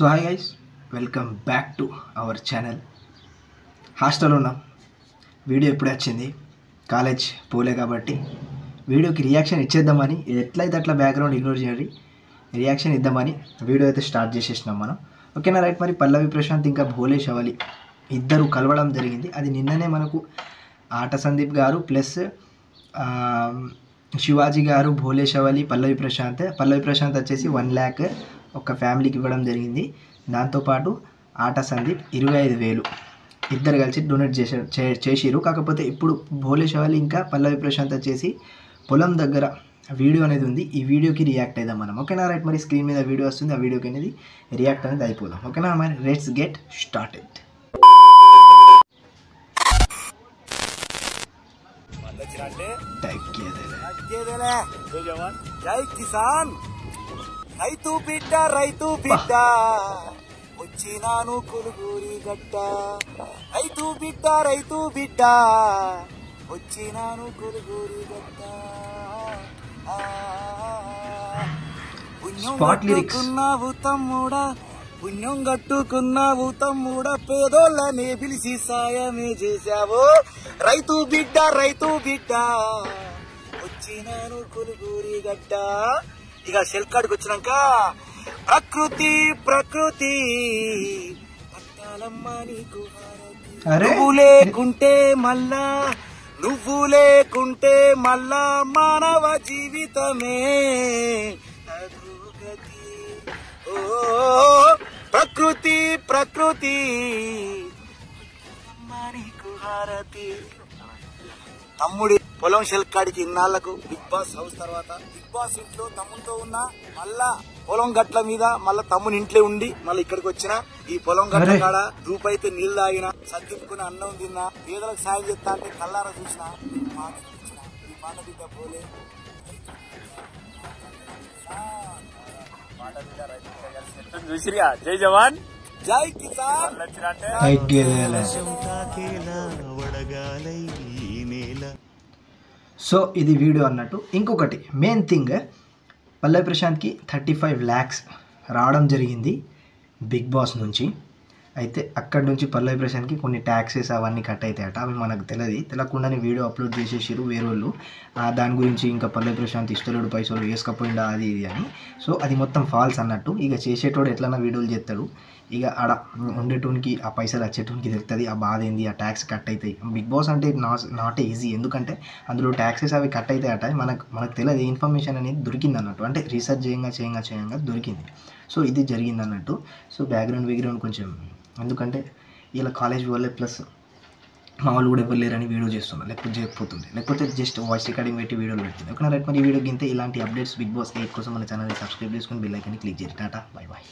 So hi guys, welcome back to our channel. హాస్టల్లో ఉన్నాం. Video ఎప్పుడే వచ్చింది, కాలేజ్ పోలే కాబట్టి వీడియోకి రియాక్షన్ ఇచ్చేద్దామని, ఎట్లయితే అట్లా బ్యాక్గ్రౌండ్ ఇగ్నోర్ చేయండి, రియాక్షన్ ఇద్దామని వీడియో అయితే స్టార్ట్ చేసేసినాం మనం. ఓకేనా, రైట్. మరి పల్లవి ప్రశాంత్ ఇంకా భోలే శవలి ఇద్దరు కలవడం జరిగింది. అది నిన్ననే మనకు ఆట సందీప్ గారు ప్లస్ శివాజీ గారు, భోలే శవలి, పల్లవి ప్రశాంత్ వచ్చేసి 1 lakh ఒక ఫ్యామిలీకి ఇవ్వడం జరిగింది. దాంతోపాటు ఆట సందీప్ 25,000 ఇద్దరు కలిసి డొనేట్ చేసిరు. కాకపోతే ఇప్పుడు భోలే శవలి ఇంకా పల్లవి ప్రశాంత్ వచ్చేసి పొలం దగ్గర వీడియో అనేది ఉంది. ఈ వీడియోకి రియాక్ట్ అయిదాం మనం. ఓకేనా, రైట్. మరి స్క్రీన్ మీద వీడియో వస్తుంది, ఆ వీడియోకి అనేది రియాక్ట్ అనేది అయిపోదాం. ఓకేనా, మరి లెట్స్ గెట్ స్టార్టెడ్. జై కిసాన్. రైతు బిడ్డ వచ్చినాను కొలుగూరి గడ్డ. రైతు బిడ్డ వచ్చినాను కొలుగూరి గడ్డ. పుణ్యం కట్టుకున్నావు తమ్ముడా, పేదోళ్ళనే పిలిచి సాయమే చేశావు. రైతు బిడ్డ వచ్చినాను కొలుగూరి గడ్డ. ఇక షెల్ కార్డుకి వచ్చినాక ప్రకృతి పట్టాలమ్మ నీకు నువ్వు లేకుంటే మళ్ళా మానవ జీవితమే అధోగతి. ఓ ప్రకృతి పట్టాలమ్మ నీకు హారతి. తమ్ముడి పొలం షెల్ కాడికి ఇన్నాళ్లకు బిగ్ బాస్ హౌస్ తర్వాత బిగ్ బాస్ ఇంట్లో తమ్ముడితో ఉన్నా, మళ్ళా పొలం గట్ల మీద మళ్ళా తమ్ముని ఇంట్లో ఉండి మళ్ళీ ఇక్కడికి వచ్చిన. ఈ పొలం గట్ల కాడ రూపైతే నీళ్లు తాగిన, సర్దింపుకుని అన్నం తిన్నా, పేదలకు సాయం చేస్తా అంటే కల్లారా చూసిన. మాట ఇచ్చిన ఈ మాట బిడ్డ పోలే చూసిరిగా. జై జవాన్ జై కిసాన్. సో ఇది వీడియో అన్నట్టు. ఇంకొకటి మెయిన్ థింగ్, పల్లవి ప్రశాంత్కి 35 lakhs రావడం జరిగింది బిగ్ బాస్ నుంచి. అయితే అక్కడి నుంచి పల్లవి ప్రశాంత్కి కొన్ని ట్యాక్సెస్ అవన్నీ కట్ అవుతాయట. అవి మనకు తెలియకుండానే వీడియో అప్లోడ్ చేసేసారు వేరేళ్ళు. దాని గురించి ఇంకా పల్లవి ప్రశాంత్ ఇష్టలేడు, పైసలు వేసుకపోయిందా అది ఇది అని. సో అది మొత్తం ఫాల్స్ అన్నట్టు. ఇక చేసేటోడు ఎట్లన్నా వీడియోలు చేస్తాడు, ఇక ఆడ ఉండేటోనికి ఆ పైసలు వచ్చేటోనికి తెలుస్తుంది ఆ బాధ ఏంది, ఆ ట్యాక్స్ కట్ అవుతాయి. బిగ్ బాస్ అంటే నాట్ ఈజీ, ఎందుకంటే అందులో ట్యాక్సెస్ అవి కట్ అవుతాయట. మనకు తెలియదు, ఇన్ఫర్మేషన్ అనేది దొరికింది అన్నట్టు, అంటే రీసెర్చ్ చేయంగా దొరికింది. సో ఇది జరిగింది అన్నట్టు. సో బ్యాక్గ్రౌండ్ కొంచెం, ఎందుకంటే ఇలా కాలేజ్ వాళ్ళే ప్లస్ మా వాళ్ళు కూడా ఎవరు లేరని వీడియో చేస్తున్నారు, లేకపోతే జస్ట్ వాయిస్ రికార్డింగ్ పెట్టి వీడియోలు పెడుతుంది. ఓకేనా, రైట్. మరి ఈ వీడియో గింతే. ఇలాంటి అప్డేట్స్ బిగ్ బాస్ 8 కోసం మన ఛానల్ని సబ్స్క్రైబ్ చేసుకుని బెల్ ఐకాన్ని క్లిక్ చేయండి. టాటా, బై బాయ్.